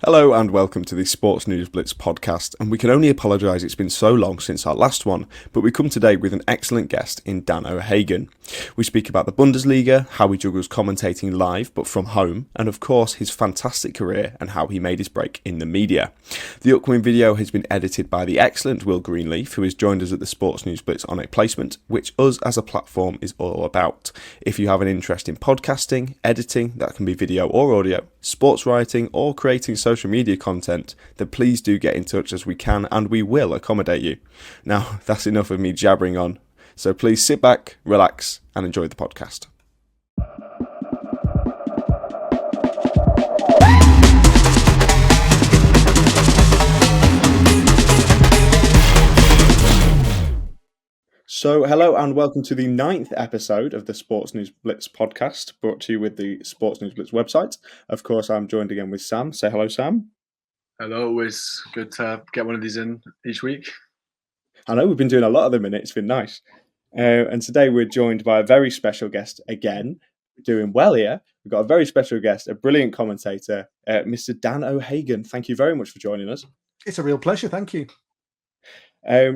Hello and welcome to the Sports News Blitz podcast, and we can only apologise it's been so long since our last one, but we come today with an excellent guest in Dan O'Hagan. We speak about the Bundesliga, how he juggles commentating live but from home, and of course his fantastic career and how he made his break in the media. The upcoming video has been edited by the excellent Will Greenleaf, who has joined us at the Sports News Blitz on a placement, which us as a platform is all about. If you have an interest in podcasting, editing, that can be video or audio, sports writing or creating social media content, then please do get in touch as we can and we will accommodate you. Now, that's enough of me jabbering on. So please sit back, relax and enjoy the podcast. So hello and welcome to the 9th episode of the Sports News Blitz podcast, brought to you with the Sports News Blitz website. Of course, I'm joined again with Sam. Say hello, Sam. Hello, always good to get one of these in each week. I know we've been doing a lot of them in it. It's been nice. And today we're joined by a very special guest again. Doing well here. We've got a very special guest, a brilliant commentator, Mr. Dan O'Hagan. Thank you very much for joining us. It's a real pleasure. Thank you.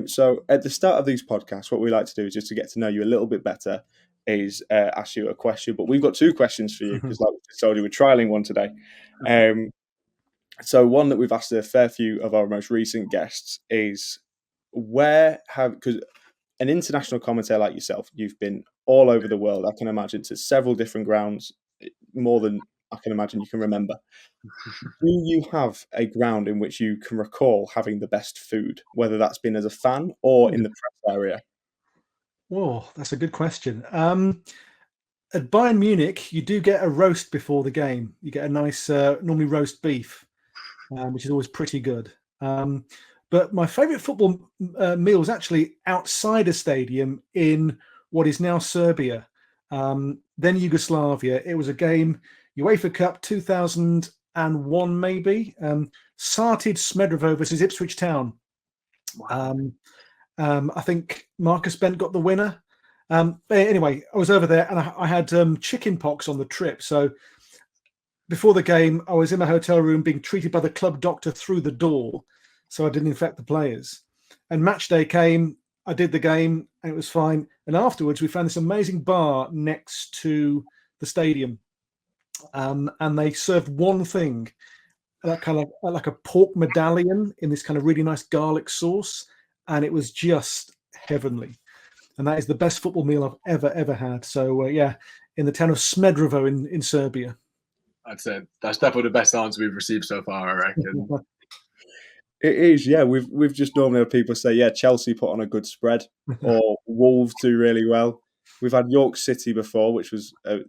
So at the start of these podcasts, what we like to do is just to get to know you a little bit better is ask you a question. But we've got two questions for you because like we just told you, we're trialing one today. So one that we've asked a fair few of our most recent guests is because an international commentator like yourself, you've been all over the world, I can imagine, to several different grounds, more than I can imagine you can remember. Do you have a ground in which you can recall having the best food, whether that's been as a fan or in the press area? Whoa, that's a good question. At Bayern Munich, you do get a roast before the game. You get a nice, normally roast beef, which is always pretty good. But my favourite football meal was actually outside a stadium in what is now Serbia, then Yugoslavia. It was a game, UEFA Cup 2001 maybe, Sarted Smedrevo versus Ipswich Town. I think Marcus Bent got the winner. But anyway, I was over there and I had chicken pox on the trip. So before the game, I was in my hotel room being treated by the club doctor through the door, so I didn't infect the players. And match day came, I did the game, and it was fine. And afterwards, we found this amazing bar next to the stadium. And they served one thing, that kind of like a pork medallion in this kind of really nice garlic sauce, and it was just heavenly. And that is the best football meal I've ever had. So in the town of Smedrevo in Serbia. I'd say that's definitely the best answer we've received so far, I reckon. It is, yeah. We've just normally had people say, yeah, Chelsea put on a good spread, or Wolves do really well. We've had York City before, which was a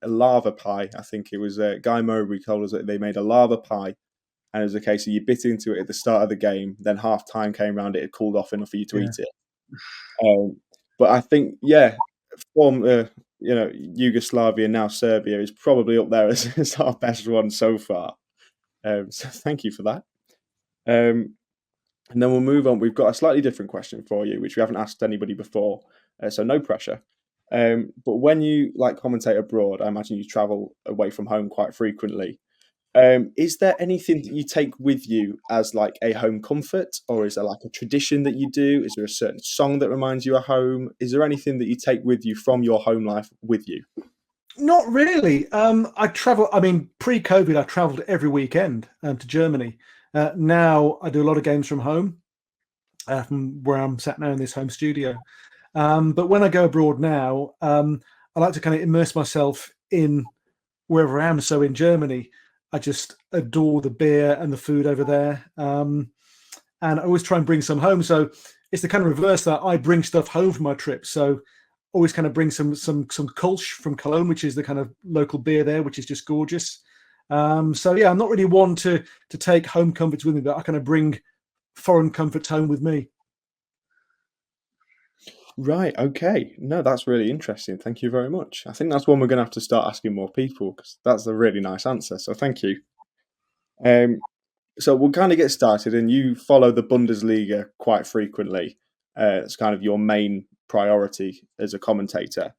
lava pie. I think it was Guy Mowbray told us that they made a lava pie, and it was a case of you bit into it at the start of the game, then half time came round, it had cooled off enough for you to eat it. But I think, from Yugoslavia, now Serbia, is probably up there as our best one so far. So thank you for that. And then we'll move on. We've got a slightly different question for you, which we haven't asked anybody before, so no pressure. But when you commentate abroad, I imagine you travel away from home quite frequently. Is there anything that you take with you as a home comfort, or is there a tradition that you do? Is there a certain song that reminds you of home? Is there anything that you take with you from your home life with you? Not really. I travel. I mean, pre-COVID, I travelled every weekend to Germany. Now I do a lot of games from home, from where I'm sat now in this home studio. But when I go abroad now, I like to kind of immerse myself in wherever I am. So in Germany, I just adore the beer and the food over there. And I always try and bring some home. So it's the kind of reverse that I bring stuff home from my trip. So always kind of bring some Kolsch from Cologne, which is the kind of local beer there, which is just gorgeous. I'm not really one to take home comforts with me, but I kind of bring foreign comforts home with me. Right, okay. No, that's really interesting. Thank you very much. I think that's one we're going to have to start asking more people, because that's a really nice answer. So thank you. So we'll kind of get started, and you follow the Bundesliga quite frequently. It's kind of your main priority as a commentator.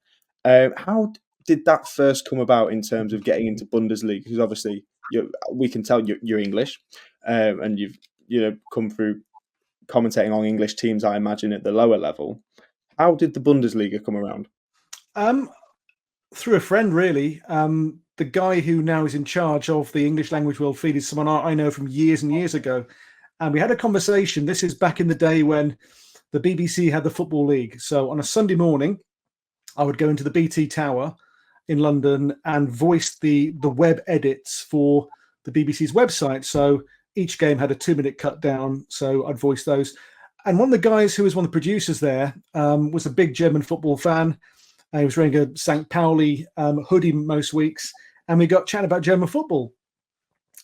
How did that first come about in terms of getting into Bundesliga? Because obviously we can tell you're English, and you've come through commentating on English teams, I imagine, at the lower level. How did the Bundesliga come around? Through a friend, really. The guy who now is in charge of the English language world feed is someone I know from years and years ago. And we had a conversation. This is back in the day when the BBC had the Football League. So on a Sunday morning, I would go into the BT Tower in London and voice the web edits for the BBC's website. So each game had a 2-minute cut down. So I'd voice those. And one of the guys who was one of the producers there was a big German football fan. He was wearing a St. Pauli hoodie most weeks. And we got chatting about German football.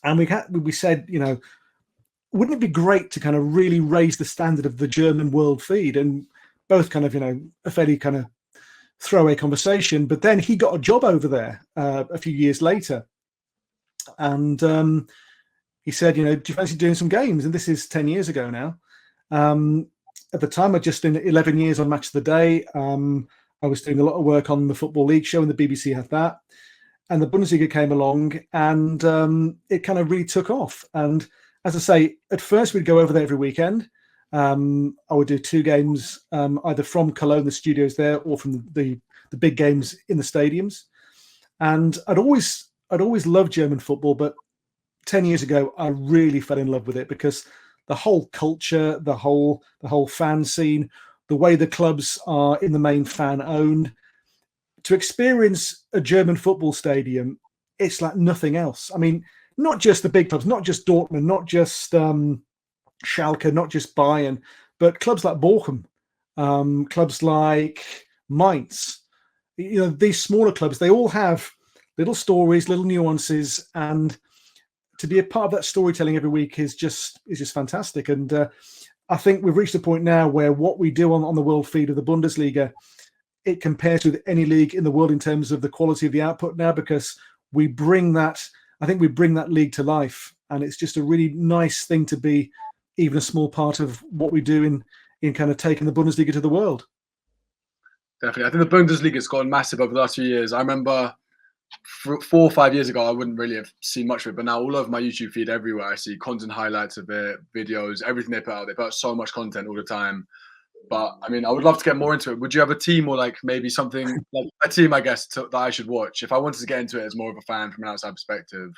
And we said, wouldn't it be great to kind of really raise the standard of the German world feed? And both kind of, a fairly kind of throwaway conversation. But then he got a job over there a few years later. And he said, do you fancy doing some games? And this is 10 years ago now. At the time, I'd just done 11 years on Match of the Day. I was doing a lot of work on the Football League show, and the BBC had that. And the Bundesliga came along, and it kind of really took off. And as I say, at first we'd go over there every weekend. I would do 2 games, either from Cologne, the studios there, or from the big games in the stadiums. And I'd always loved German football, but 10 years ago, I really fell in love with it because the whole culture, the whole fan scene, the way the clubs are in the main fan owned. To experience a German football stadium, it's like nothing else. I mean, not just the big clubs, not just Dortmund, not just Schalke, not just Bayern, but clubs like Bochum, clubs like Mainz. These smaller clubs, they all have little stories, little nuances, and to be a part of that storytelling every week is just fantastic. And I think we've reached a point now where what we do on the world feed of the Bundesliga, it compares with any league in the world in terms of the quality of the output now, because we bring that league to life. And it's just a really nice thing to be even a small part of what we do in kind of taking the Bundesliga to the world. Definitely. I think the Bundesliga's gone massive over the last few years. I remember 4 or 5 years ago, I wouldn't really have seen much of it, but now all over my YouTube feed everywhere, I see content highlights of it, videos, everything they put out. They put out so much content all the time. But I mean, I would love to get more into it. Would you have a team, or like maybe something like a team, I guess, that I should watch if I wanted to get into it as more of a fan from an outside perspective?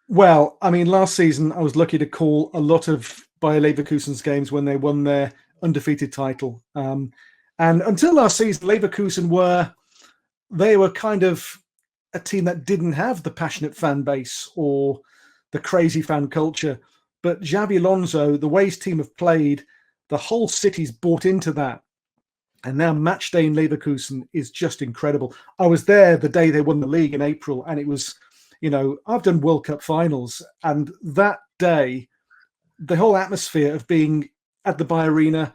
Well, I mean, last season I was lucky to call a lot of Bayer Leverkusen's games when they won their undefeated title. And until last season, Leverkusen were kind of a team that didn't have the passionate fan base or the crazy fan culture. But Xabi Alonso, the way his team have played, the whole city's bought into that. And now match day in Leverkusen is just incredible. I was there the day they won the league in April, and it was, I've done World Cup finals, and that day, the whole atmosphere of being at the Bayer Arena,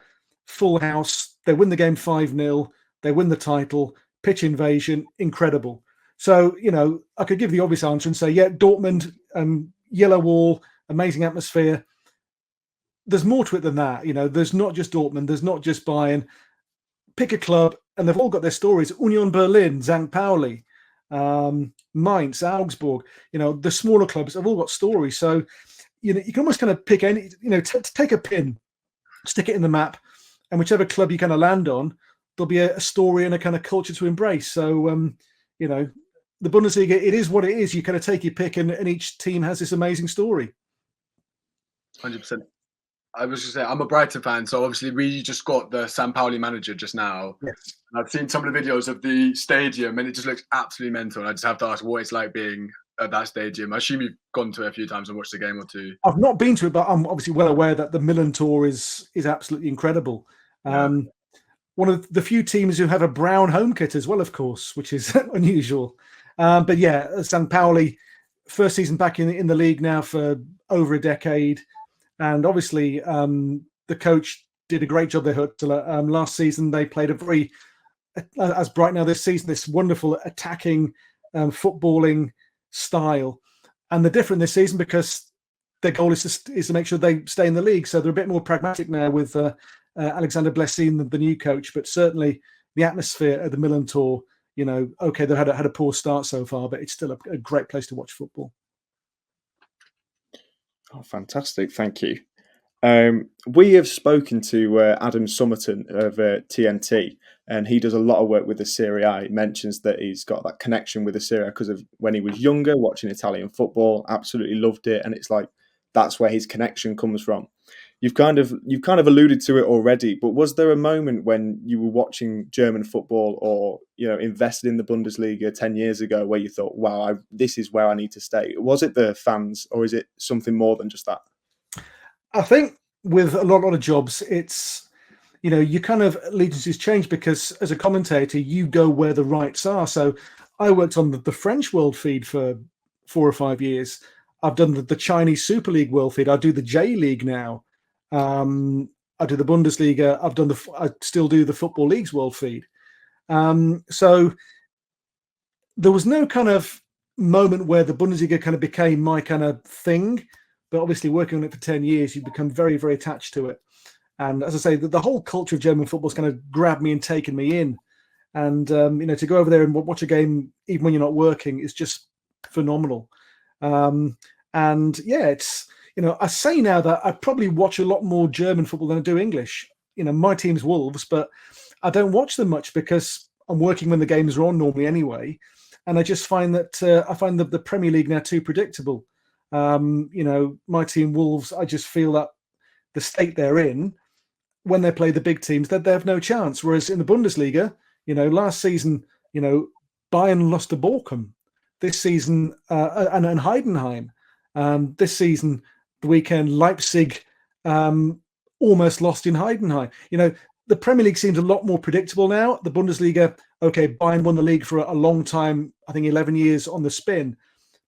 full house, they win the game 5-0, they win the title, pitch invasion, incredible. So, I could give the obvious answer and say, yeah, Dortmund, yellow wall, amazing atmosphere. There's more to it than that. There's not just Dortmund, there's not just Bayern. Pick a club, and they've all got their stories. Union Berlin, St. Pauli, Mainz, Augsburg. The smaller clubs have all got stories. So, you can almost kind of pick any, take a pin, stick it in the map, and whichever club you kind of land on, there'll be a story and a kind of culture to embrace. So, the Bundesliga, it is what it is. You kind of take your pick, and each team has this amazing story. 100%. I was just saying, I'm a Brighton fan, so obviously we just got the St. Pauli manager just now. Yes. I've seen some of the videos of the stadium, and it just looks absolutely mental. And I just have to ask what it's like being at that stadium. I assume you've gone to it a few times and watched a game or two. I've not been to it, but I'm obviously well aware that the Milan tour is absolutely incredible. Yeah. One of the few teams who have a brown home kit as well, of course, which is unusual. But yeah, St. Pauli, first season back in the league now for over a decade. And obviously, the coach did a great job there. Last season, they played a very, as Bright now this season, this wonderful attacking, footballing style. And they're different this season because their goal is to make sure they stay in the league. So they're a bit more pragmatic now with Alexander Blessin, the new coach. But certainly the atmosphere at the Milan tour, okay, they've had a poor start so far, but it's still a great place to watch football. Oh, fantastic! Thank you. We have spoken to Adam Summerton of TNT, and he does a lot of work with the Serie A. He mentions that he's got that connection with the Serie A because of when he was younger, watching Italian football, absolutely loved it, and it's like that's where his connection comes from. You've kind of alluded to it already, but was there a moment when you were watching German football or invested in the Bundesliga 10 years ago where you thought, "Wow, this is where I need to stay"? Was it the fans, or is it something more than just that? I think with a lot of jobs, it's your kind of allegiances change because as a commentator, you go where the rights are. So I worked on the French World Feed for 4 or 5 years. I've done the Chinese Super League World Feed. I do the J League now. I do the Bundesliga. I still do the Football League's World Feed. So there was no kind of moment where the Bundesliga kind of became my kind of thing. But obviously, working on it for 10 years, you become very, very attached to it. And as I say, the whole culture of German football has kind of grabbed me and taken me in. And to go over there and watch a game, even when you're not working, is just phenomenal. And yeah, it's I say now that I probably watch a lot more German football than I do English. My team's Wolves, but I don't watch them much because I'm working when the games are on normally anyway. And I just find that I find the Premier League now too predictable. My team Wolves, I just feel that the state they're in, when they play the big teams, that they have no chance. Whereas in the Bundesliga, last season, Bayern lost to Bochum. This season, and Heidenheim. This season, the weekend, Leipzig almost lost in Heidenheim. The Premier League seems a lot more predictable now. The Bundesliga, okay, Bayern won the league for a long time, I think 11 years on the spin.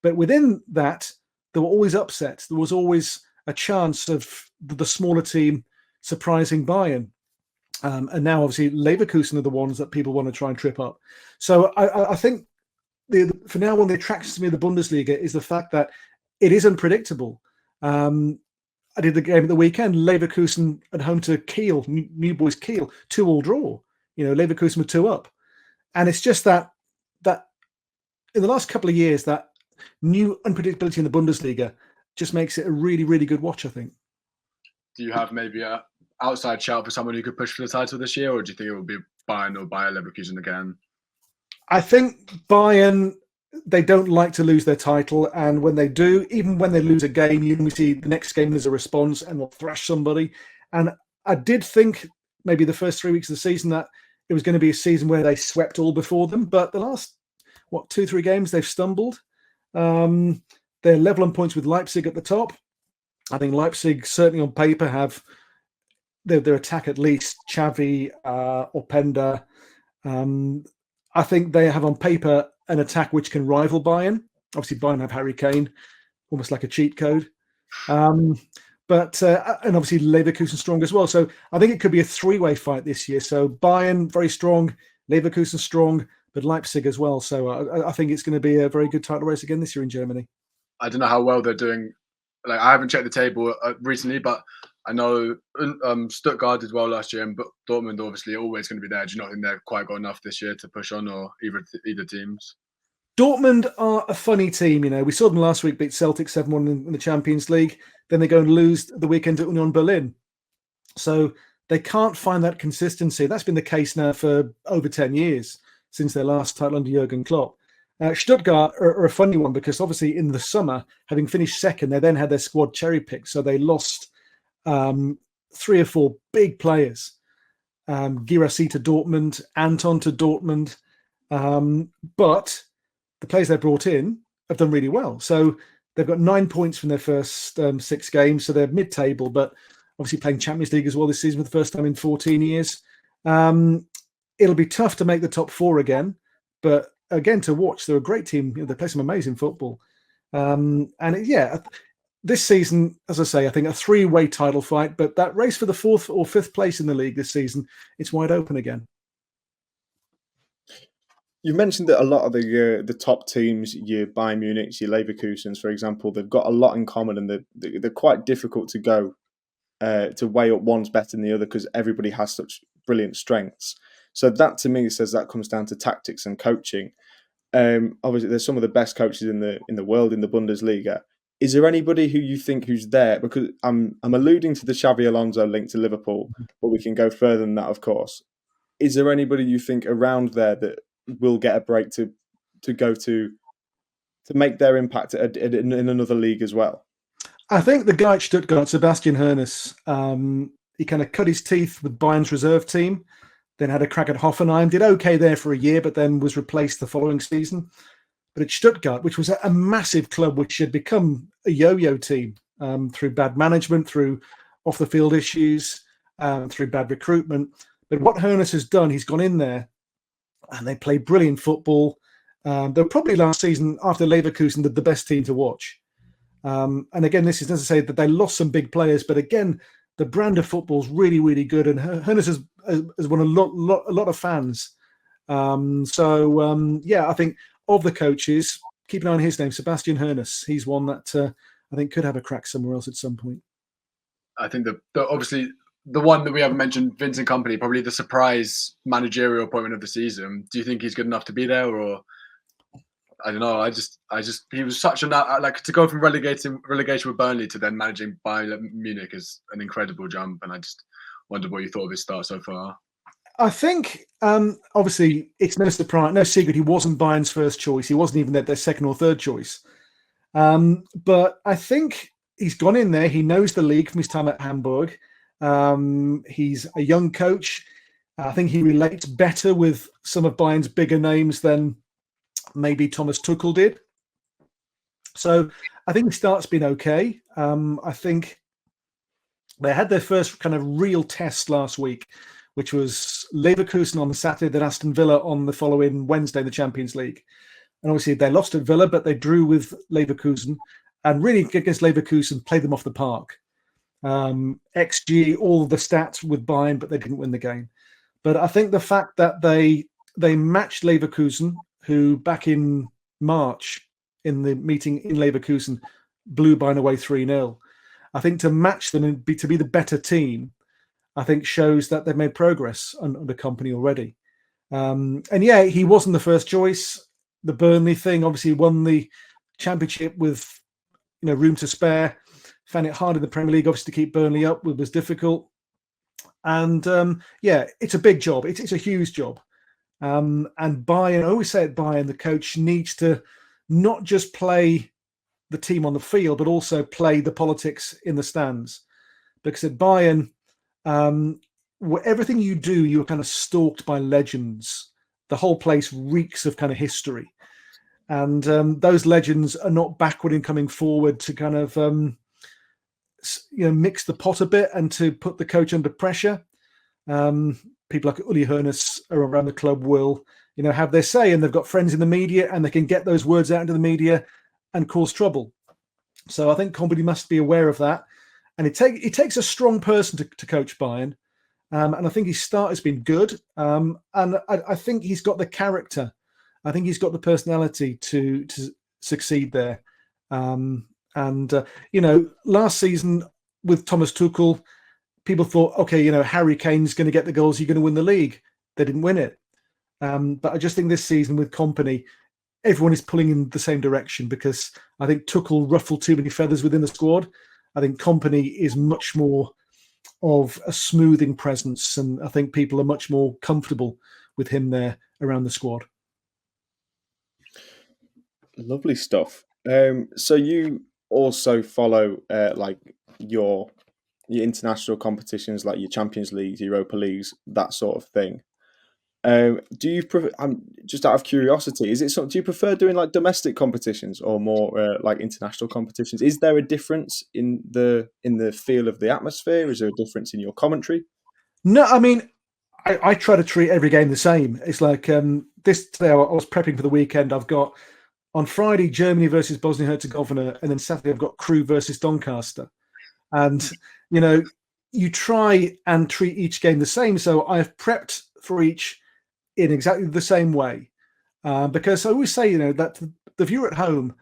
But within that, there were always upsets. There was always a chance of the smaller team surprising Bayern. And now, obviously, Leverkusen are the ones that people want to try and trip up. So I think for now, one of the attractions to me of the Bundesliga is the fact that it is unpredictable. I did the game at the weekend, Leverkusen at home to Kiel, New Boys Kiel, 2-2 draw. Leverkusen were 2 up. And it's just that in the last couple of years, that new unpredictability in the Bundesliga just makes it a really, really good watch, I think. Do you have maybe an outside shout for someone who could push for the title this year, or do you think it will be Bayern or Bayer Leverkusen again? I think Bayern, they don't like to lose their title, and when they do, even when they lose a game, you see the next game there's a response and they'll thrash somebody. And I did think maybe the first 3 weeks of the season that it was going to be a season where they swept all before them, but the last 2-3 games they've stumbled. They're level on points with Leipzig at the top. I think Leipzig certainly on paper have their attack, at least Xavi, Openda. I think they have on paper an attack which can rival Bayern. Obviously, Bayern have Harry Kane, almost like a cheat code. But and obviously Leverkusen strong as well. So I think it could be a 3-way fight this year. So Bayern very strong, Leverkusen strong, but Leipzig as well. So I think it's going to be a very good title race again this year in Germany. I don't know how well they're doing. Like, I haven't checked the table recently, but I know Stuttgart did well last year, and Dortmund obviously always going to be there. Do you not think they've quite got enough this year to push on, or either teams? Dortmund are a funny team. We saw them last week beat Celtic 7-1 in the Champions League. Then they go and lose the weekend at Union Berlin. So they can't find that consistency. That's been the case now for over 10 years since their last title under Jurgen Klopp. Stuttgart are a funny one because obviously in the summer, having finished second, they then had their squad cherry-picked. So they lost 3 or 4 big players. Girassi to Dortmund, Anton to Dortmund. But the players they brought in have done really well. So they've got 9 points from their first 6 games. So they're mid-table, but obviously playing Champions League as well this season for the first time in 14 years. It'll be tough to make the top 4 again. But again, to watch, they're a great team. They play some amazing football. This season, as I say, I think a 3-way title fight. But that race for the 4th or 5th place in the league this season, it's wide open again. You mentioned that a lot of the top teams, your Bayern Munich, your Leverkusens, for example, they've got a lot in common, and they're quite difficult to go to weigh up one's better than the other because everybody has such brilliant strengths. So that to me says that comes down to tactics and coaching. Obviously, there's some of the best coaches in the world in the Bundesliga. Is there anybody who you think who's there? Because I'm alluding to the Xavi Alonso link to Liverpool, but we can go further than that, of course. Is there anybody you think around there that will get a break to go to make their impact in another league as well? I think the guy at Stuttgart, Sebastian Hoeneß, he kind of cut his teeth with Bayern's reserve team, then had a crack at Hoffenheim, did okay there for a year, but then was replaced the following season. But at Stuttgart, which was a massive club, which had become a yo-yo team through bad management, through off-the-field issues, through bad recruitment. But what Hoeneß has done, he's gone in there and they play brilliant football. They were probably last season, after Leverkusen, the best team to watch. And again, this is not to say that they lost some big players, but again, the brand of football is really, really good. And Hoeneß has won a lot of fans. I think of the coaches, keep an eye on his name, Sebastian Hoeneß. He's one that I think could have a crack somewhere else at some point. I think obviously the one that we haven't mentioned, Vincent Kompany, probably the surprise managerial appointment of the season. Do you think he's good enough to be there, or I don't know? I just he was such to go from relegation with Burnley to then managing Bayern Munich is an incredible jump, and I just wonder what you thought of his start so far. I think, obviously, it's no surprise, no secret, he wasn't Bayern's first choice. He wasn't even their second or third choice. But I think he's gone in there. He knows the league from his time at Hamburg. He's a young coach. I think he relates better with some of Bayern's bigger names than maybe Thomas Tuchel did. So I think the start's been okay. I think they had their first kind of real test last week, which was Leverkusen on the Saturday, then Aston Villa on the following Wednesday in the Champions League. And obviously they lost at Villa, but they drew with Leverkusen and really against Leverkusen played them off the park. XG, all the stats with Bayern, but they didn't win the game. But I think the fact that they matched Leverkusen, who back in March in the meeting in Leverkusen blew Bayern away 3-0. I think to match them and to be the better team, I think shows that they've made progress under Kompany already. And yeah, he wasn't the first choice. The Burnley thing, obviously won the championship with room to spare. Found it hard in the Premier League, obviously, to keep Burnley up. It was difficult. And it's a big job. It's a huge job. And Bayern, I always say at Bayern, the coach needs to not just play the team on the field, but also play the politics in the stands. Because at Bayern, everything you do, you're kind of stalked by legends. The whole place reeks of kind of history. And those legends are not backward in coming forward to kind of mix the pot a bit and to put the coach under pressure. People like Uli Hoeneß around the club will, have their say, and they've got friends in the media, and they can get those words out into the media and cause trouble. So I think Kompany must be aware of that, and it takes a strong person to coach Bayern, and I think his start has been good, and I think he's got the character. I think he's got the personality to succeed there. Last season with Thomas Tuchel, people thought, okay, Harry Kane's going to get the goals, you're going to win the league. They didn't win it. But I just think this season with Kompany, everyone is pulling in the same direction, because I think Tuchel ruffled too many feathers within the squad. I think Kompany is much more of a smoothing presence, and I think people are much more comfortable with him there around the squad. Lovely stuff. So you also follow your international competitions, like your Champions Leagues, Europa Leagues, that sort of thing. Do you prefer? Just out of curiosity, do you prefer doing like domestic competitions or more like international competitions? Is there a difference in the feel of the atmosphere? Is there a difference in your commentary? No, I mean, I try to treat every game the same. It's like today I was prepping for the weekend. I've got on Friday Germany versus Bosnia-Herzegovina, and then Saturday I've got Crewe versus Doncaster. And you try and treat each game the same. So I've prepped for each in exactly the same way, because I always say, that the viewer at home,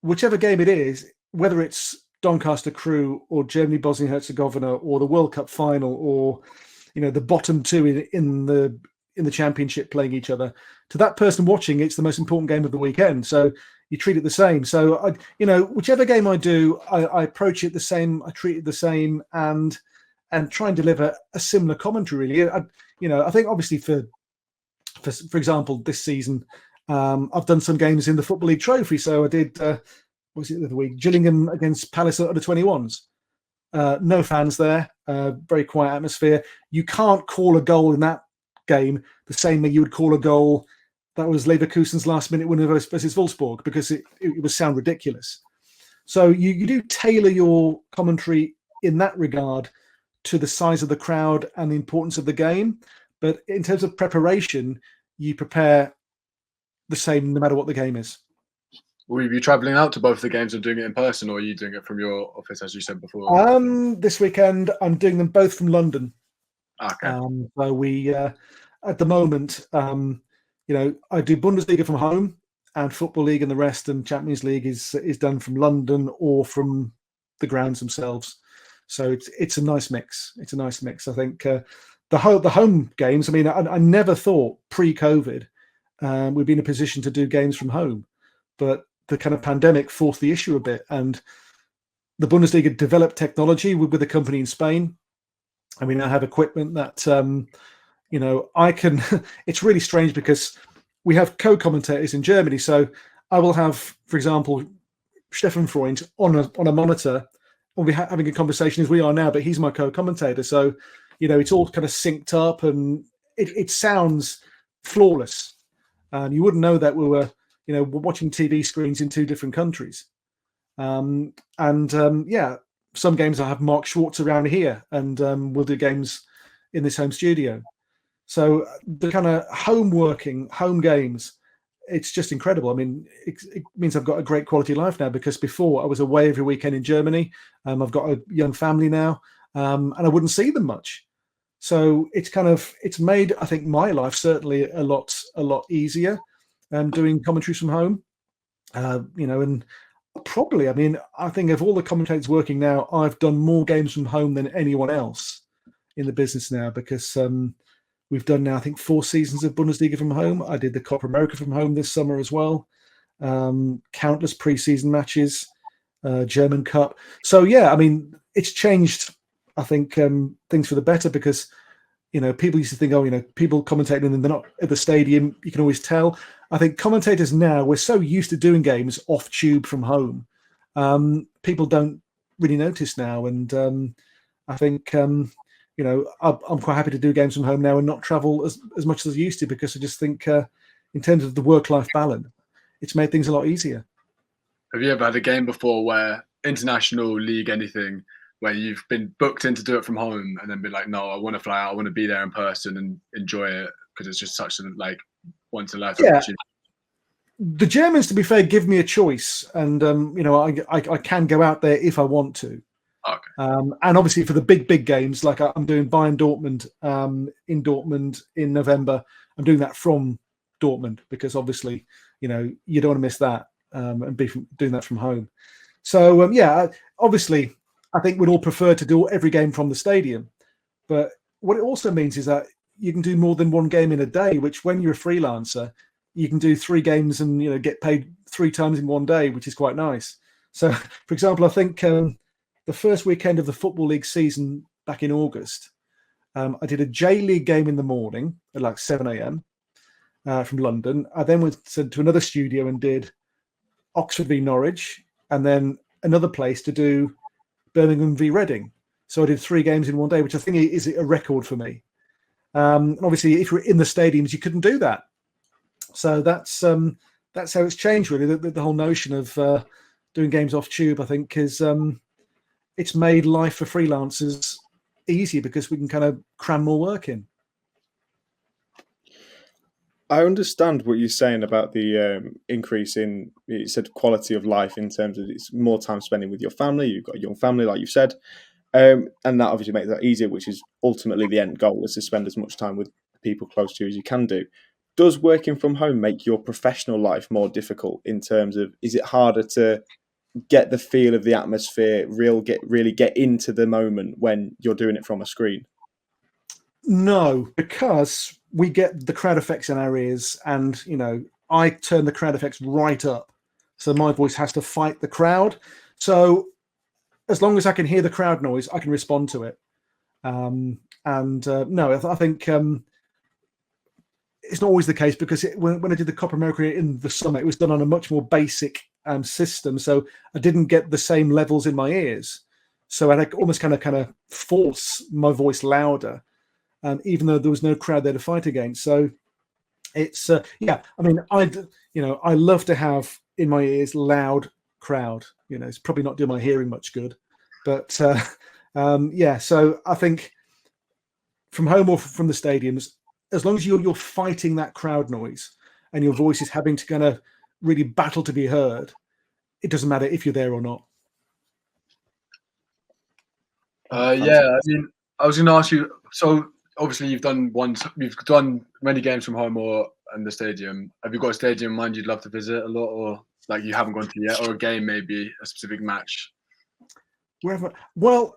whichever game it is, whether it's Doncaster Crewe or Germany Bosnia-Herzegovina or the World Cup final or the bottom two in the championship playing each other, to that person watching, it's the most important game of the weekend. So you treat it the same. So whichever game I do, I approach it the same. I treat it the same, and try and deliver a similar commentary. Really, I think obviously for example, this season, I've done some games in the Football League Trophy. So I did, what was it the other week? Gillingham against Palace under 21s. No fans there, very quiet atmosphere. You can't call a goal in that game the same way you would call a goal that was Leverkusen's last minute winner versus Wolfsburg, because it would sound ridiculous. So you do tailor your commentary in that regard to the size of the crowd and the importance of the game. But in terms of preparation, you prepare the same no matter what the game is. Will you be travelling out to both the games and doing it in person, or are you doing it from your office, as you said before? This weekend, I'm doing them both from London. Okay. So we, at the moment, I do Bundesliga from home, and Football League and the rest, and Champions League is done from London or from the grounds themselves. So it's a nice mix. It's a nice mix. I think the home games. I mean, I never thought pre-COVID we'd be in a position to do games from home, but the kind of pandemic forced the issue a bit, and the Bundesliga developed technology with a company in Spain, and we now have equipment that I can. It's really strange because we have co-commentators in Germany, so I will have, for example, Stefan Freund on a monitor. We'll be having a conversation as we are now, but he's my co-commentator, so it's all kind of synced up, and it sounds flawless. And you wouldn't know that we were we're watching TV screens in two different countries. Some games I have Mark Schwartz around here, and we'll do games in this home studio. So the kind of home games, it's just incredible. I mean, it means I've got a great quality of life now, because before I was away every weekend in Germany. I've got a young family now, and I wouldn't see them much. So it's made, I think, my life certainly a lot easier. Doing commentaries from home, and probably, I mean, I think of all the commentators working now, I've done more games from home than anyone else in the business now, because we've done now, I think, 4 seasons of Bundesliga from home. I did the Copa America from home this summer as well. Countless preseason matches, German Cup. So yeah, I mean, it's changed, I think, things for the better, because people used to think, people commentating and they're not at the stadium. You can always tell. I think commentators now, we're so used to doing games off tube from home. People don't really notice now. And I think, I'm quite happy to do games from home now and not travel as much as I used to, because I just think in terms of the work-life balance, it's made things a lot easier. Have you ever had a game before where international league, anything, where you've been booked in to do it from home and then been like, no, I want to fly out, I want to be there in person and enjoy it, because it's just such a once in a lifetime opportunity? The Germans, to be fair, give me a choice, and I can go out there if I want to. Okay. And obviously for the big games, like I'm doing Bayern Dortmund in Dortmund in November, I'm doing that from Dortmund, because obviously you don't want to miss that and be doing that from home. So obviously I think we'd all prefer to do every game from the stadium, but what it also means is that you can do more than one game in a day, which when you're a freelancer, you can do 3 games and get paid 3 times in one day, which is quite nice. So, for example, I think the first weekend of the Football League season back in August, I did a J League game in the morning at like 7 a.m. From London. I then went to another studio and did Oxford v Norwich, and then another place to do Birmingham v Reading. So I did 3 games in one day, which I think is a record for me. Obviously, if you're in the stadiums, you couldn't do that. So that's how it's changed, really. The whole notion of doing games off tube, I think, is it's made life for freelancers easier, because we can kind of cram more work in. I understand what you're saying about the increase in, you said, quality of life, in terms of it's more time spending with your family. You've got a young family, like you said. And that obviously makes that easier, which is ultimately the end goal, is to spend as much time with people close to you as you can do. Does working from home make your professional life more difficult, in terms of, is it harder to get the feel of the atmosphere, really get into the moment when you're doing it from a screen? No, because we get the crowd effects in our ears, and I turn the crowd effects right up so my voice has to fight the crowd. So as long as I can hear the crowd noise, I can respond to it. No, I think it's not always the case, because when I did the Copa America in the summer, it was done on a much more basic system, so I didn't get the same levels in my ears. So I almost kind of force my voice louder, even though there was no crowd there to fight against. So it's yeah. I mean, I love to have in my ears loud crowd. It's probably not doing my hearing much good, but yeah. So I think from home or from the stadiums, as long as you're fighting that crowd noise and your voice is having to kind of really battle to be heard, it doesn't matter if you're there or not. Yeah, I mean, I was going to ask you. So obviously, you've done many games from home or in the stadium. Have you got a stadium in mind you'd love to visit a lot, or like you haven't gone to yet, or a game, maybe a specific match? Wherever. Well,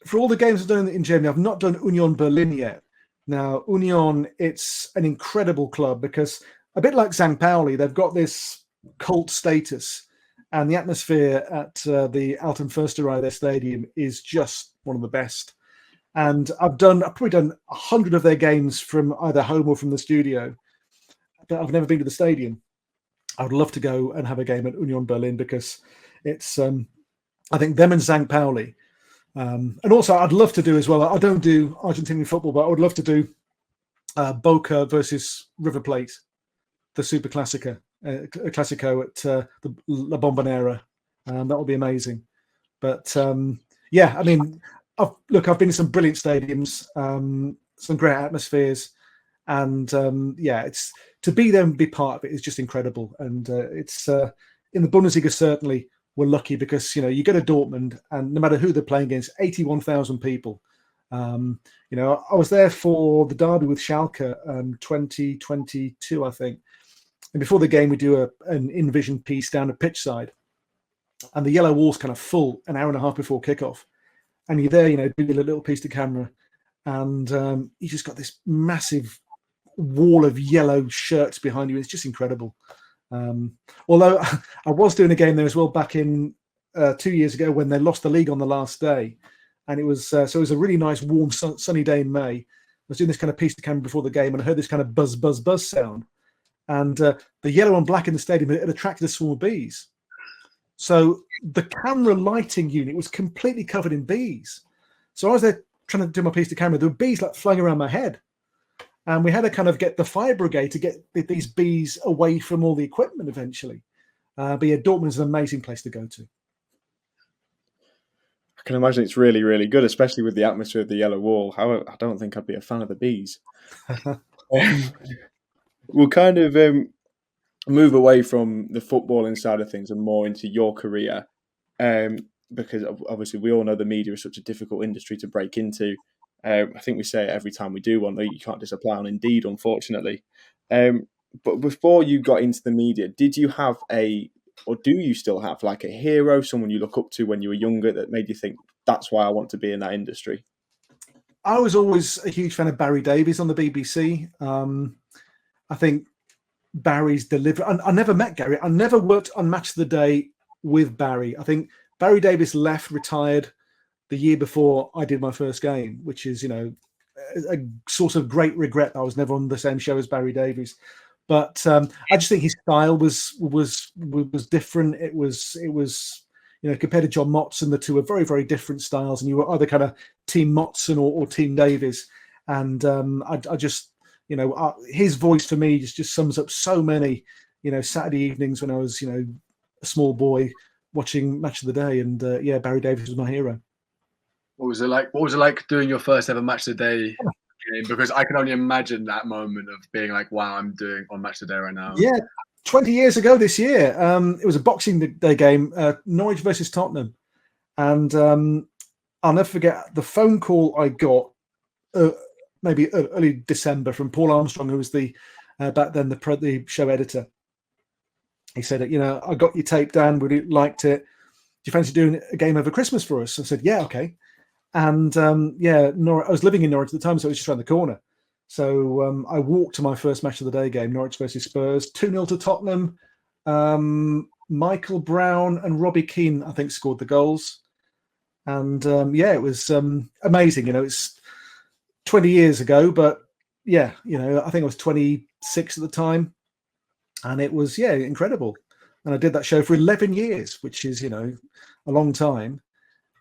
for all the games I've done in Germany, I've not done Union Berlin yet. Now, Union, it's an incredible club because, a bit like St. Pauli, they've got this cult status, and the atmosphere at the Alten Försterei, their stadium, is just one of the best. And I've probably done 100 of their games from either home or from the studio, but I've never been to the stadium. I would love to go and have a game at Union Berlin, because it's, I think, them and St. Pauli. And also, I'd love to do as well. I don't do Argentinian football, but I would love to do Boca versus River Plate, the Super Classico at the La Bombonera. That would be amazing. But yeah, I mean, I've been in some brilliant stadiums, some great atmospheres, and yeah, it's to be there and be part of it is just incredible. And it's in the Bundesliga, certainly. We're lucky because you go to Dortmund, and no matter who they're playing against, 81,000 people. I was there for the derby with Schalke, 2022, I think. And before the game, we do an in-vision piece down at pitch side, and the yellow wall's kind of full an hour and a half before kickoff, and you're there, doing a little piece to camera, and you just got this massive wall of yellow shirts behind you. It's just incredible. Although I was doing a game there as well back in 2 years ago when they lost the league on the last day, and it was so it was a really nice warm sunny day in May. I was doing this kind of piece to camera before the game, and I heard this kind of buzz buzz buzz sound, and the yellow and black in the stadium had attracted a swarm of bees. So the camera lighting unit was completely covered in bees. So I was there trying to do my piece to camera. There were bees like flying around my head. And we had to kind of get the fire brigade to get these bees away from all the equipment eventually. But yeah, Dortmund is an amazing place to go to. I can imagine it's really, really good, especially with the atmosphere of the yellow wall. However, I don't think I'd be a fan of the bees. We'll kind of move away from the footballing side of things and more into your career, because obviously we all know the media is such a difficult industry to break into. I think we say it every time we do one, that you can't just apply on Indeed, unfortunately. But before you got into the media, did you have or do you still have like a hero, someone you look up to when you were younger that made you think, that's why I want to be in that industry? I was always a huge fan of Barry Davies on the BBC. I think Barry's delivery. I never met Gary. I never worked on Match of the Day with Barry. I think Barry Davies retired the year before I did my first game, which is, a source of great regret that I was never on the same show as Barry Davies. But I just think his style was different. It was compared to John Motson, the two are very, very different styles, and you were either kind of Team Motson or Team Davies. And I just, his voice for me just sums up so many, Saturday evenings when I was, a small boy watching Match of the Day, and yeah, Barry Davies was my hero. What was it like? What was it like doing your first ever Match of the Day game? Because I can only imagine that moment of being like, "Wow, I'm doing on Match of the Day right now." Yeah, 20 years ago this year, it was a Boxing Day game, Norwich versus Tottenham, and I'll never forget the phone call I got, maybe early December, from Paul Armstrong, who was the back then the show editor. He said, "I got your tape, Dan. Really liked it. Do you fancy doing a game over Christmas for us?" I said, "Yeah, okay." And yeah, I was living in Norwich at the time, so it was just around the corner. So I walked to my first Match of the Day game, Norwich versus Spurs, 2-0 to Tottenham. Michael Brown and Robbie Keane, I think, scored the goals. And yeah, it was amazing. It's 20 years ago, but yeah, I think I was 26 at the time, and it was incredible. And I did that show for 11 years, which is a long time.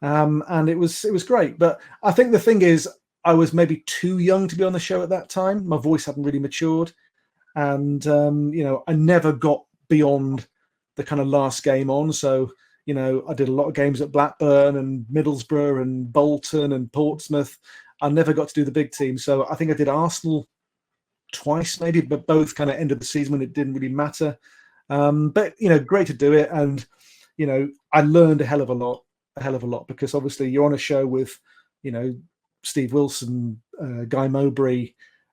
And it was great. But I think the thing is, I was maybe too young to be on the show at that time. My voice hadn't really matured, and I never got beyond the kind of last game on. So I did a lot of games at Blackburn and Middlesbrough and Bolton and Portsmouth. I never got to do the big team. So I think I did Arsenal twice, maybe, but both kind of ended the season when it didn't really matter. But great to do it, and I learned a hell of a lot, because obviously you're on a show with Steve Wilson, Guy Mowbray,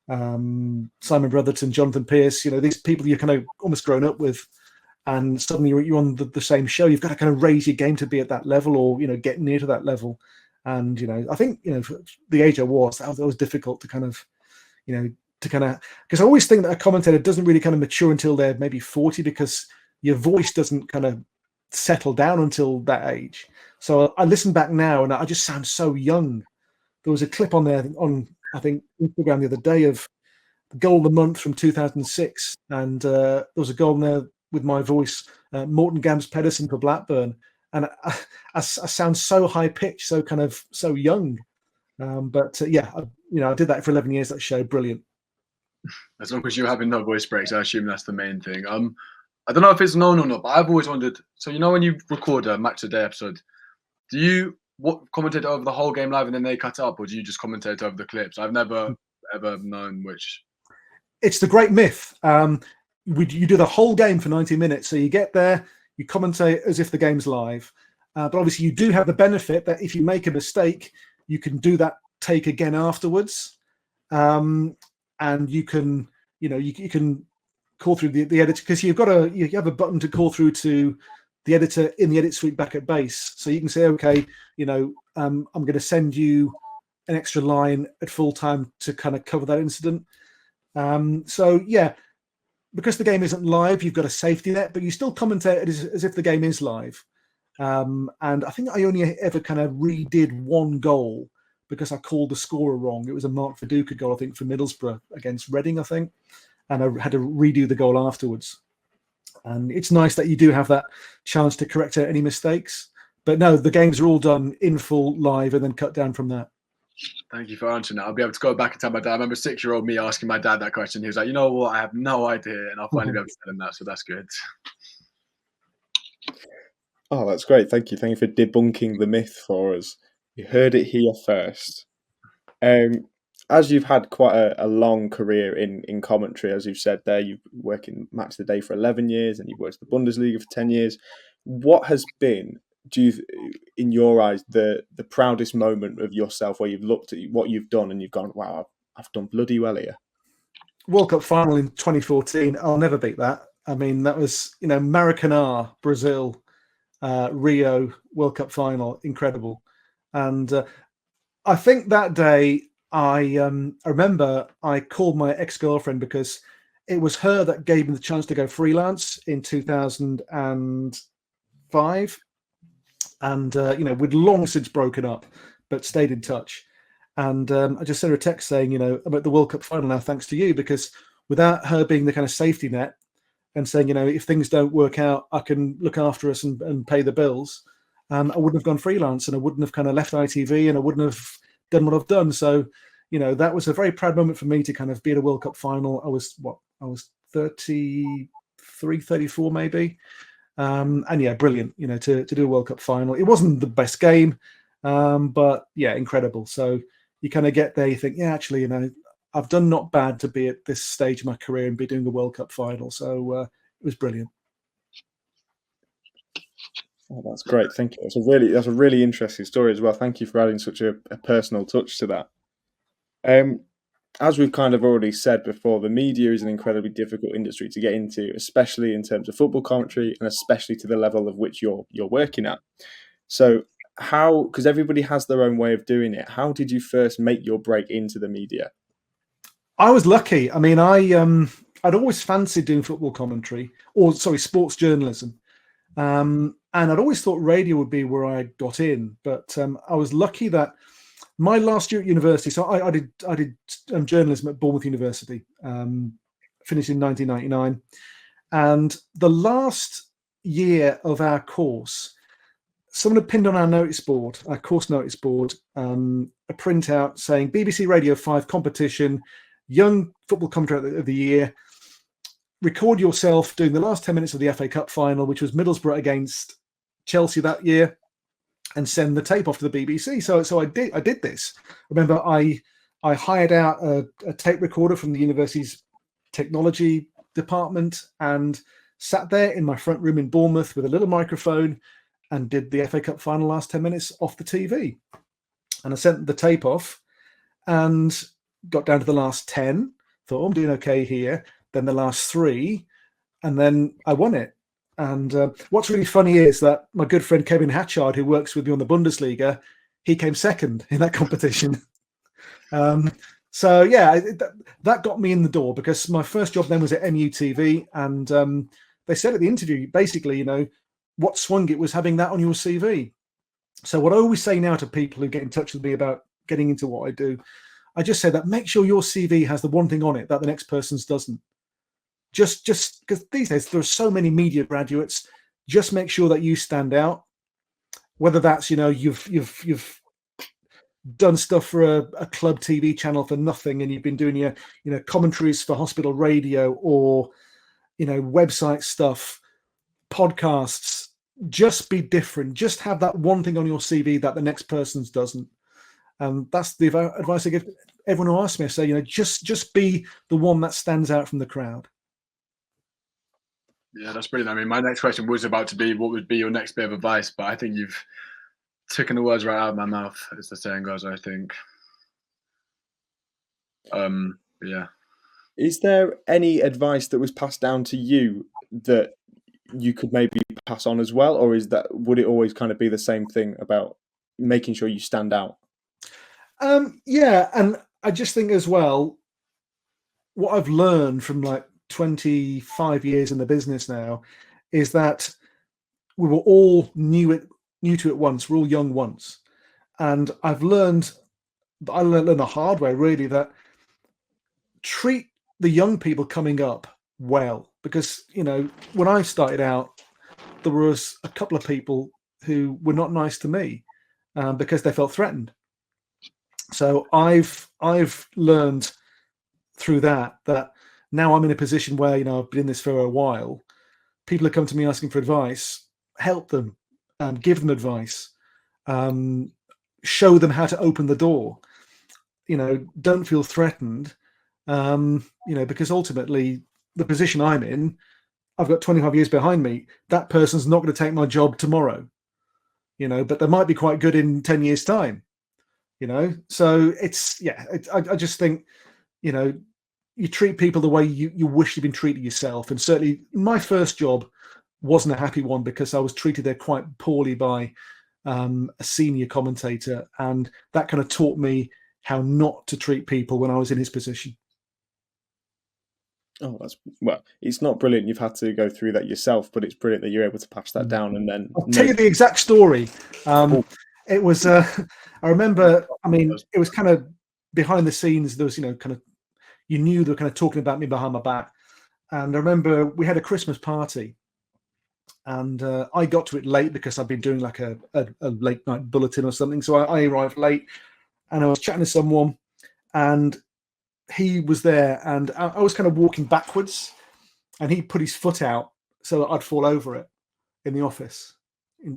Simon Brotherton, Jonathan Pearce, these people you're kind of almost grown up with, and suddenly you're on the same show. You've got to kind of raise your game to be at that level, or get near to that level. And I think for the age I was, that was difficult to kind of because I always think that a commentator doesn't really kind of mature until they're maybe 40, because your voice doesn't kind of settle down until that age. So I listen back now and I just sound so young. There was a clip on there on, I think, Instagram the other day of the goal of the month from 2006, and there was a goal in there with my voice, Morten Gams Pedersen for Blackburn, and I sound so high pitched, so young. But I did that for 11 years. That show, brilliant. As long as you're having no voice breaks, I assume that's the main thing. I don't know if it's known or not, but I've always wondered. So when you record a match of the day episode, do you commentate over the whole game live and then they cut it up, or do you just commentate over the clips? I've never ever known which. It's the great myth. You do the whole game for 90 minutes, so you get there, you commentate as if the game's live, but obviously you do have the benefit that if you make a mistake, you can do that take again afterwards, and you can you can call through the editor, because you have a button to call through to the editor in the edit suite back at base, so you can say, okay, I'm going to send you an extra line at full time to kind of cover that incident. So yeah, because the game isn't live, you've got a safety net, but you still commentate as if the game is live. And I think I only ever kind of redid one goal because I called the scorer wrong. It was a Mark Viduka goal, I think, for Middlesbrough against Reading, I think. And I had to redo the goal afterwards. And it's nice that you do have that chance to correct any mistakes. But no, the games are all done in full live and then cut down from that. Thank you for answering that. I'll be able to go back and tell my dad. I remember 6-year-old me asking my dad that question. He was like, you know what? I have no idea. And I'll finally be able to tell him that. So that's good. Oh, that's great. Thank you. Thank you for debunking the myth for us. You heard it here first. As you've had quite a long career in commentary, as you've said there, you've worked in Match of the Day for 11 years and you've worked at the Bundesliga for 10 years. What has been, in your eyes, the proudest moment of yourself where you've looked at what you've done and you've gone, wow, I've done bloody well here? World Cup final in 2014. I'll never beat that. I mean, that was, Maracanã, Brazil, Rio, World Cup final, incredible. And I think that day, I remember I called my ex-girlfriend because it was her that gave me the chance to go freelance in 2005. And, we'd long since broken up, but stayed in touch. And I just sent her a text saying, about the World Cup final now, thanks to you, because without her being the kind of safety net and saying, if things don't work out, I can look after us and pay the bills, I wouldn't have gone freelance and I wouldn't have kind of left ITV and I wouldn't have done what I've done. So, that was a very proud moment for me to kind of be at a World Cup final. I was 33, 34 maybe. And yeah, brilliant, to do a World Cup final. It wasn't the best game, but yeah, incredible. So you kind of get there, you think, yeah, actually, I've done not bad to be at this stage of my career and be doing a World Cup final. So it was brilliant. Oh, that's great. Thank you. That's a really interesting story as well. Thank you for adding such a personal touch to that. As we've kind of already said before, the media is an incredibly difficult industry to get into, especially in terms of football commentary and especially to the level of which you're working at. So because everybody has their own way of doing it, how did you first make your break into the media? I was lucky. I mean, I'd always fancied doing football commentary, sports journalism. And I'd always thought radio would be where I got in, but I was lucky that my last year at university. So I did journalism at Bournemouth University, finished in 1999, and the last year of our course, someone had pinned on our course notice board, a printout saying BBC Radio 5 competition, young football commentator of the year. Record yourself doing the last 10 minutes of the FA Cup final, which was Middlesbrough against Chelsea that year, and send the tape off to the BBC. So I did this. Remember, I hired out a tape recorder from the university's technology department and sat there in my front room in Bournemouth with a little microphone and did the FA Cup final last 10 minutes off the TV. And I sent the tape off and got down to the last 10, thought, I'm doing okay here. Then the last 3, and then I won it. And what's really funny is that my good friend Kevin Hatchard, who works with me on the Bundesliga, he came second in that competition. So yeah, that got me in the door, because my first job then was at MUTV, and they said at the interview, basically, what swung it was having that on your CV. So what I always say now to people who get in touch with me about getting into what I do, I just say that make sure your CV has the one thing on it that the next person's doesn't. Just because these days there are so many media graduates, just make sure that you stand out. Whether that's you've done stuff for a club TV channel for nothing, and you've been doing your commentaries for hospital radio, or website stuff, podcasts. Just be different. Just have that one thing on your CV that the next person's doesn't. That's the advice I give everyone who asks me. I say, just be the one that stands out from the crowd. Yeah, that's brilliant. I mean, my next question was about to be, what would be your next bit of advice? But I think you've taken the words right out of my mouth, as the saying goes, I think. Yeah. Is there any advice that was passed down to you that you could maybe pass on as well? Or would it always kind of be the same thing about making sure you stand out? Yeah, and I just think as well, what I've learned from 25 years in the business now is that we were all new to it once. We're all young once, and I learned the hard way, really, that treat the young people coming up well, because when I started out, there was a couple of people who were not nice to me because they felt threatened. So I've learned through that now I'm in a position where I've been in this for a while. People have come to me asking for advice. Help them, give them advice, show them how to open the door. Don't feel threatened. Because ultimately the position I'm in, I've got 25 years behind me. That person's not going to take my job tomorrow. But they might be quite good in 10 years' time. So I just think, you treat people the way you wish you'd been treated yourself. And certainly my first job wasn't a happy one, because I was treated there quite poorly by a senior commentator. And that kind of taught me how not to treat people when I was in his position. Oh, it's not brilliant you've had to go through that yourself, but it's brilliant that you're able to pass that down. And then I'll tell you the exact story. It was, I remember, it was kind of behind the scenes. There was, you knew they were kind of talking about me behind my back. And I remember we had a Christmas party, and I got to it late because I'd been doing like a late night bulletin or something. So I arrived late, and I was chatting to someone, and he was there, and I was kind of walking backwards, and he put his foot out so that I'd fall over it in the office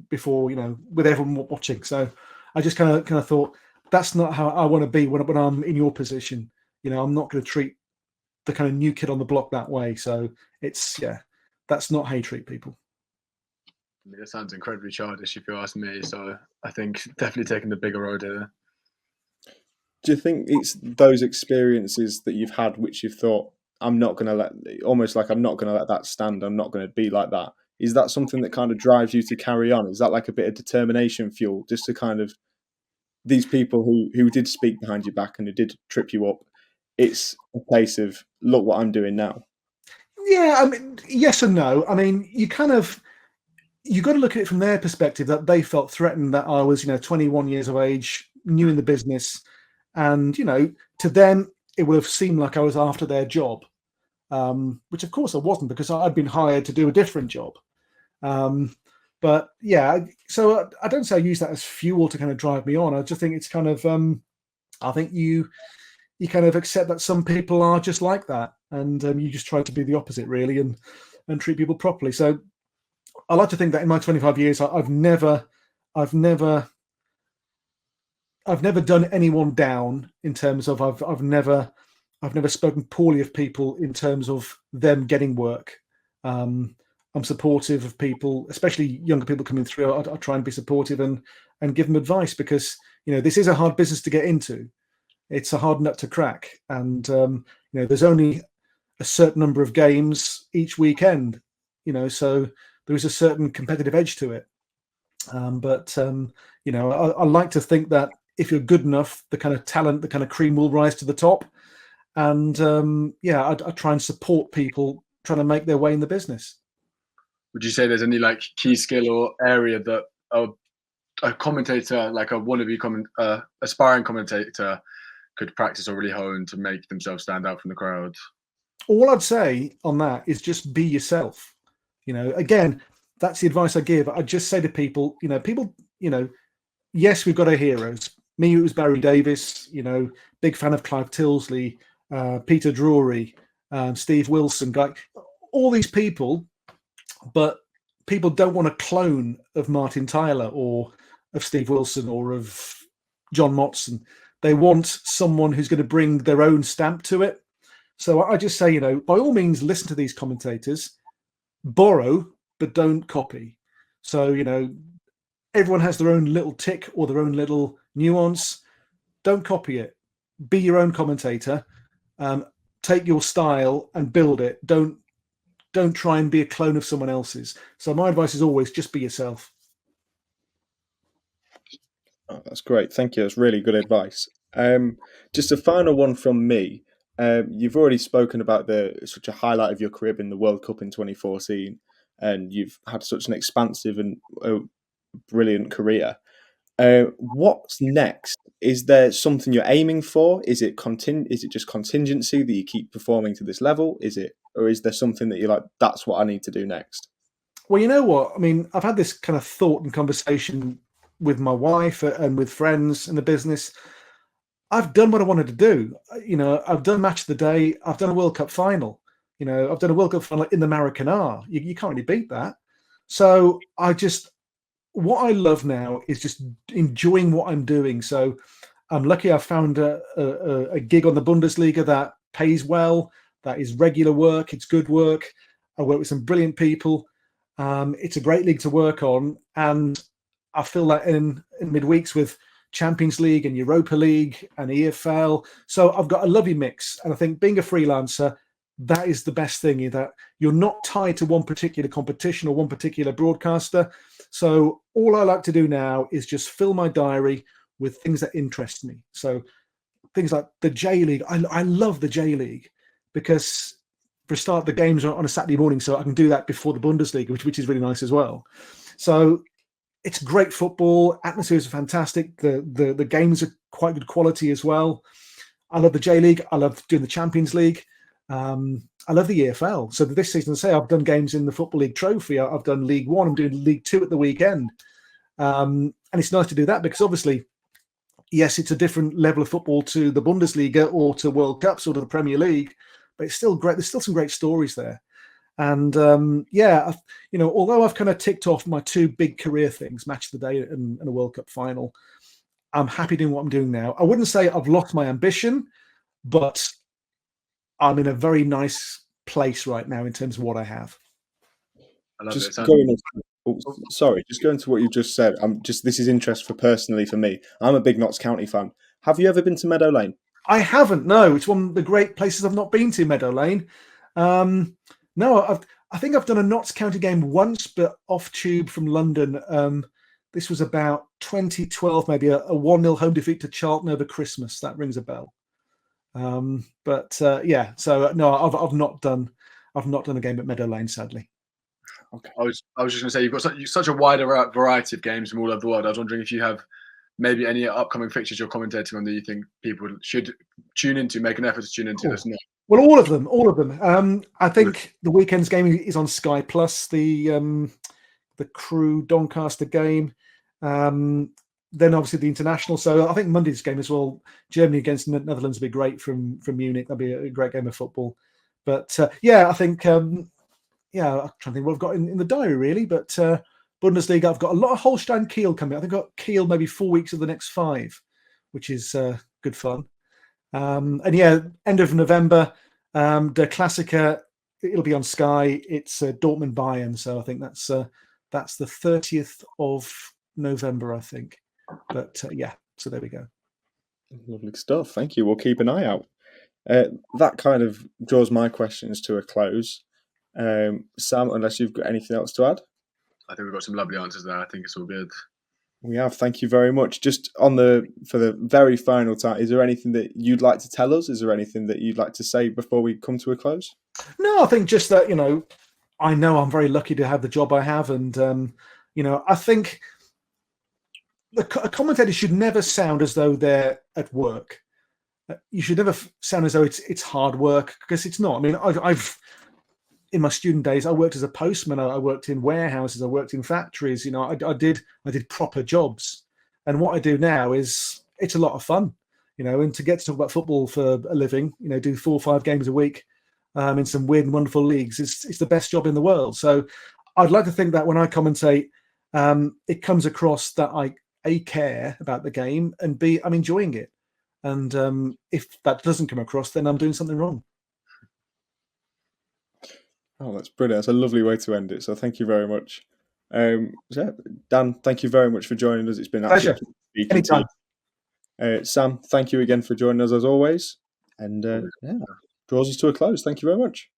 before, with everyone watching. So I just kind of thought, that's not how I want to be when I'm in your position. I'm not going to treat the kind of new kid on the block that way. So that's not how you treat people. It sounds incredibly childish if you ask me. So I think definitely taking the bigger road here. Do you think it's those experiences that you've had which you've thought, I'm not going to let that stand, I'm not going to be like that? Is that something that kind of drives you to carry on? Is that like a bit of determination fuel, just to kind of, these people who did speak behind your back and who did trip you up, it's a case of, look what I'm doing now? Yeah, yes and no. you got to look at it from their perspective, that they felt threatened that I was, 21 years of age, new in the business, and to them it would have seemed like I was after their job, which of course I wasn't, because I'd been hired to do a different job. But yeah, so I don't say I use that as fuel to kind of drive me on. I just think it's kind of, I think you kind of accept that some people are just like that, and you just try to be the opposite, really, and treat people properly. So I like to think that in my 25 years, I've never done anyone down in terms of I've never spoken poorly of people in terms of them getting work. I'm supportive of people, especially younger people coming through. I try and be supportive and give them advice, because this is a hard business to get into. It's a hard nut to crack, and there's only a certain number of games each weekend. So there is a certain competitive edge to it. But I like to think that if you're good enough, the kind of talent, the kind of cream will rise to the top. And I try and support people trying to make their way in the business. Would you say there's any like key skill or area that a commentator, like a wannabe aspiring commentator, could practice or really hone to make themselves stand out from the crowd? All I'd say on that is just be yourself. Again, that's the advice I give. I just say to people, yes, we've got our heroes. Me, it was Barry Davis, big fan of Clive Tilsley, Peter Drury, Steve Wilson, all these people, but people don't want a clone of Martin Tyler or of Steve Wilson or of John Motson. They want someone who's going to bring their own stamp to it. So I just say, by all means, listen to these commentators, borrow, but don't copy. So, everyone has their own little tick or their own little nuance. Don't copy it. Be your own commentator. Take your style and build it. Don't try and be a clone of someone else's. So my advice is always just be yourself. Oh, that's great. Thank you. That's really good advice. Just a final one from me. You've already spoken about such a highlight of your career in the World Cup in 2014, and you've had such an expansive and brilliant career. What's next? Is there something you're aiming for? Is it just contingency that you keep performing to this level? Or is there something that you're like, that's what I need to do next? Well, you know what? I mean, I've had this kind of thought and conversation with my wife and with friends in the business. I've done what I wanted to do. I've done match of the day. I've done a World Cup final. I've done a World Cup final in the Maracanã. You can't really beat that. So what I love now is just enjoying what I'm doing. So I'm lucky I found a gig on the Bundesliga that pays well, that is regular work, it's good work. I work with some brilliant people. It's a great league to work on. And I feel that in midweeks with Champions League and Europa League and EFL. So I've got a lovely mix. And I think being a freelancer, that is the best thing, is that you're not tied to one particular competition or one particular broadcaster. So all I like to do now is just fill my diary with things that interest me. So things like the J League. I love the J League because for a start, the games are on a Saturday morning, so I can do that before the Bundesliga, which is really nice as well. So it's great football. Atmospheres are fantastic. The games are quite good quality as well. I love the J League. I love doing the Champions League. I love the EFL. So this season, I've done games in the Football League Trophy. I've done League One. I'm doing League Two at the weekend. And it's nice to do that because obviously, yes, it's a different level of football to the Bundesliga or to World Cups or to the Premier League, but it's still great. There's still some great stories there. And although I've kind of ticked off my two big career things, match of the day and a World Cup final, I'm happy doing what I'm doing now. I wouldn't say I've lost my ambition, but I'm in a very nice place right now in terms of what I have. I love just it. Just going to what you just said. This is interest personally for me. I'm a big Notts County fan. Have you ever been to Meadow Lane? I haven't. No, it's one of the great places I've not been to. Meadow Lane. No, I think I've done a Notts County game once, but off tube from London. This was about 2012, maybe a 1-0 home defeat to Charlton over Christmas. That rings a bell. So no, I've not done a game at Meadow Lane, sadly. Okay. I was just going to say, you've got such a wider variety of games from all over the world. I was wondering if you have maybe any upcoming fixtures you're commentating on that you think people should tune into, make an effort to tune into. That's not. Well, all of them. I think the weekend's game is on Sky Plus. The Crew Doncaster game. Then obviously the international. So I think Monday's game as well. Germany against Netherlands would be great from Munich. That'd be a great game of football. But I think I'm trying to think what I've got in the diary really. But Bundesliga, I've got a lot of Holstein Kiel coming. I think I've got Kiel maybe 4 weeks of the next 5, which is good fun. End of November, Der Klassiker, it'll be on Sky. It's Dortmund Bayern, so I think that's the 30th of November, I think. But so there we go. Lovely stuff. Thank you. We'll keep an eye out. That kind of draws my questions to a close. Sam, unless you've got anything else to add? I think we've got some lovely answers there. I think it's all good. We have. Thank you very much. Just for the very final time, is there anything that you'd like to tell us? Is there anything that you'd like to say before we come to a close? No, I think just that, I know I'm very lucky to have the job I have. And, I think a commentator should never sound as though they're at work. You should never sound as though it's hard work, because it's not. I mean, I've in my student days, I worked as a postman. I worked in warehouses. I worked in factories. I did proper jobs. And what I do now is it's a lot of fun, and to get to talk about football for a living, do 4 or 5 games a week in some weird and wonderful leagues. It's the best job in the world. So I'd like to think that when I commentate, it comes across that I A, care about the game, and B, I'm enjoying it. And if that doesn't come across, then I'm doing something wrong. Oh, that's brilliant. That's a lovely way to end it. So thank you very much. Dan, thank you very much for joining us. It's been an pleasure. Anytime. Sam, thank you again for joining us as always. And draws us to a close. Thank you very much.